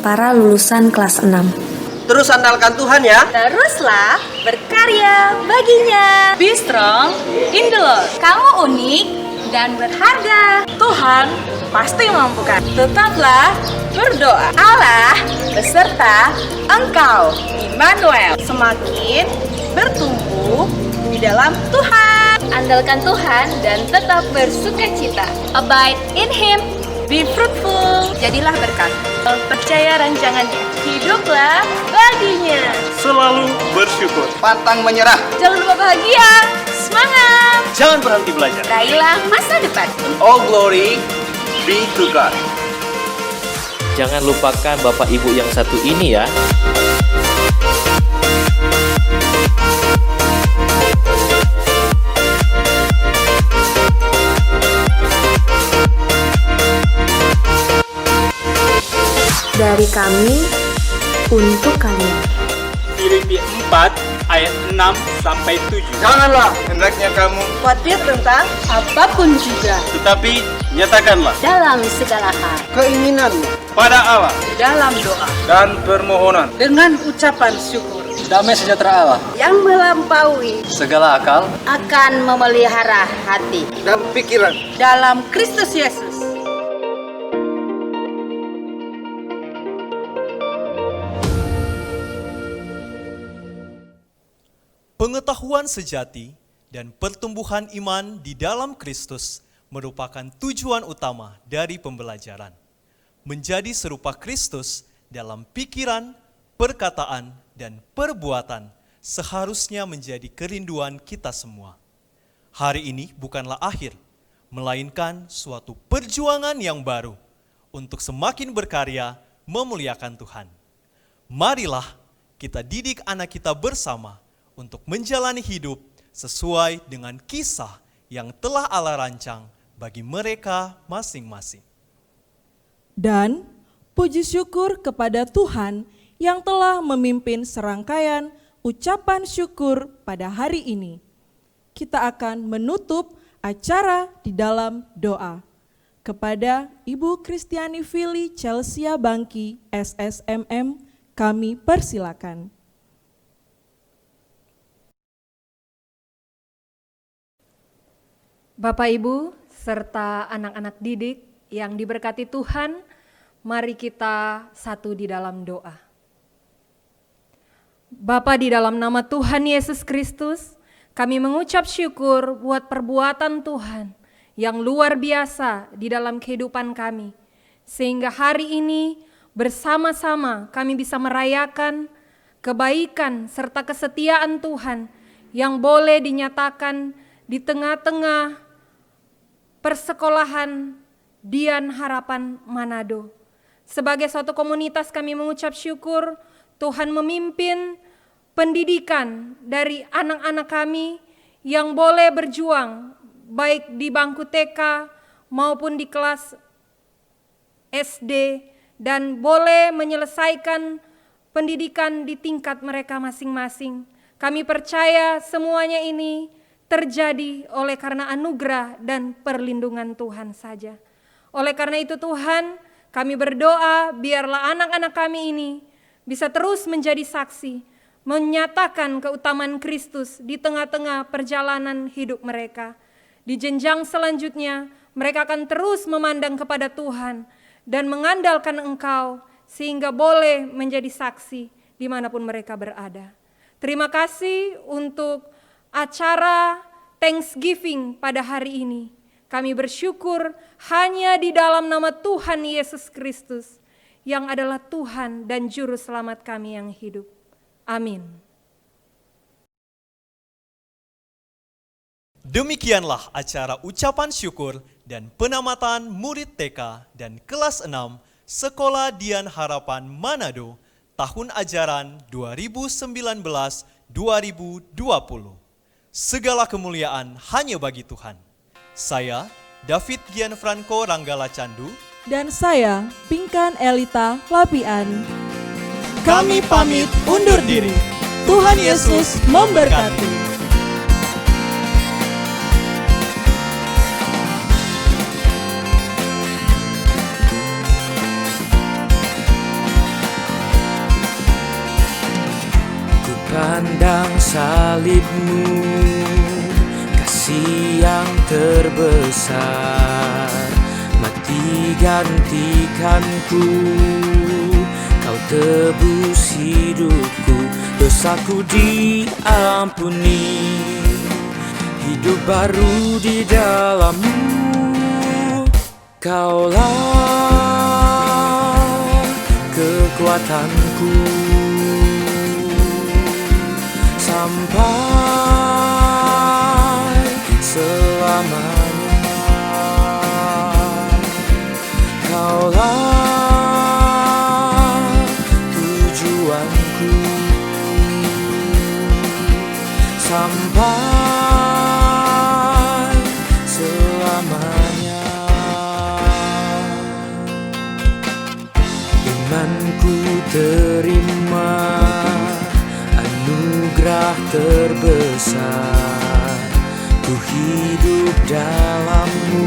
para lulusan kelas 6. Terus andalkan Tuhan ya. Teruslah berkarya baginya. Be strong in the Lord. Kamu unik dan berharga. Tuhan pasti mampukan. Tetaplah berdoa. Allah beserta engkau, Immanuel. Semakin bertumbuh di dalam Tuhan. andalkan Tuhan dan tetap bersukacita. Abide in Him. Be fruitful. Jadilah berkat. Percaya rancangannya. Hiduplah baginya. Selalu bersyukur. Pantang menyerah. Jangan lupa bahagia. Semangat. Jangan berhenti belajar. Raihlah masa depan. All glory be to God. jangan lupakan Bapak Ibu yang satu ini ya. Dari kami, untuk kalian. Filipi 4 ayat 6 sampai 7. Janganlah hendaknya kamu Khawatir tentang apapun juga. tetapi nyatakanlah Dalam segala hal. keinginanmu pada Allah Dalam doa. dan permohonan Dengan ucapan syukur. damai sejahtera Allah Yang melampaui. segala akal Akan memelihara hati. dan pikiran Dalam Kristus Yesus. Pengetahuan sejati dan pertumbuhan iman di dalam Kristus merupakan tujuan utama dari pembelajaran. Menjadi serupa Kristus dalam pikiran, perkataan, dan perbuatan seharusnya menjadi kerinduan kita semua. Hari ini bukanlah akhir, melainkan suatu perjuangan yang baru untuk semakin berkarya memuliakan Tuhan. Marilah kita didik anak kita bersama untuk menjalani hidup sesuai dengan kisah yang telah Allah rancang bagi mereka masing-masing. Dan puji syukur kepada Tuhan yang telah memimpin serangkaian ucapan syukur pada hari ini. Kita akan menutup acara di dalam doa. Kepada Ibu Kristiani Fili Chelsea Bangki, SSMM, kami persilakan. Bapak Ibu serta anak-anak didik yang diberkati Tuhan, mari kita satu di dalam doa. Bapa, di dalam nama Tuhan Yesus Kristus, kami mengucap syukur buat perbuatan Tuhan yang luar biasa di dalam kehidupan kami. Sehingga hari ini bersama-sama kami bisa merayakan kebaikan serta kesetiaan Tuhan yang boleh dinyatakan di tengah-tengah persekolahan Dian Harapan Manado. Sebagai suatu komunitas kami mengucap syukur Tuhan memimpin pendidikan dari anak-anak kami yang boleh berjuang baik di bangku TK maupun di kelas SD dan boleh menyelesaikan pendidikan di tingkat mereka masing-masing. Kami percaya semuanya ini terjadi oleh karena anugerah dan perlindungan Tuhan saja. Oleh karena itu Tuhan, kami berdoa biarlah anak-anak kami ini bisa terus menjadi saksi, menyatakan keutamaan Kristus di tengah-tengah perjalanan hidup mereka. Di jenjang selanjutnya, mereka akan terus memandang kepada Tuhan dan mengandalkan Engkau sehingga boleh menjadi saksi dimanapun mereka berada. Terima kasih untuk acara Thanksgiving pada hari ini. Kami bersyukur hanya di dalam nama Tuhan Yesus Kristus yang adalah Tuhan dan Juru Selamat kami yang hidup. Amin. Demikianlah acara ucapan syukur dan penamatan murid TK dan kelas 6 Sekolah Dian Harapan Manado tahun ajaran 2019-2020. Segala kemuliaan hanya bagi Tuhan. Saya, David Gianfranco Ranggala Candu, dan saya, Pinkan Elita Lapian. kami pamit undur diri. Tuhan Yesus memberkati. Ku pandang salibmu, kasih yang terbesar, mati gantikanku, kau tebus hidupku, dosaku diampuni, hidup baru di dalammu, kaulah kekuatanku, sampai selamanya, kaulah tujuanku, sampai selamanya. Imanku terima anugerah terbesar, ku hidup dalammu,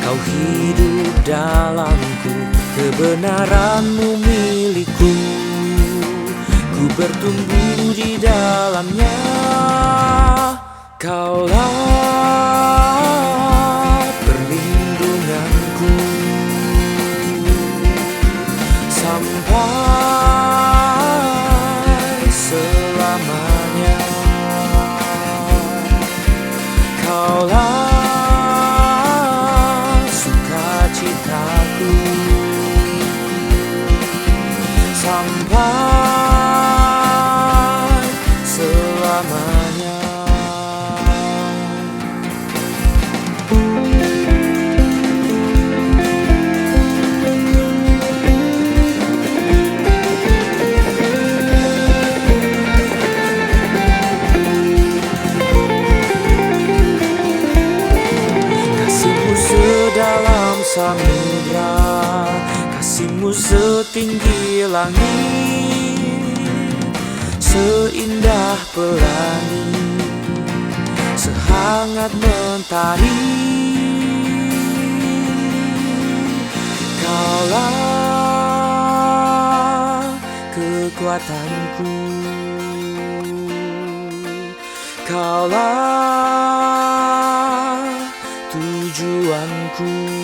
kau hidup dalamku, kebenaranmu milikku, ku bertumbuh di dalamnya, kaulah perlindunganku, sampai selamanya, kaulah sukacitaku, sampai selamanya. Kasihmu sedalam samudra, kasihmu setinggi langit, seindah pelangi, sehangat mentari, kaulah kekuatanku, kaulah tujuanku,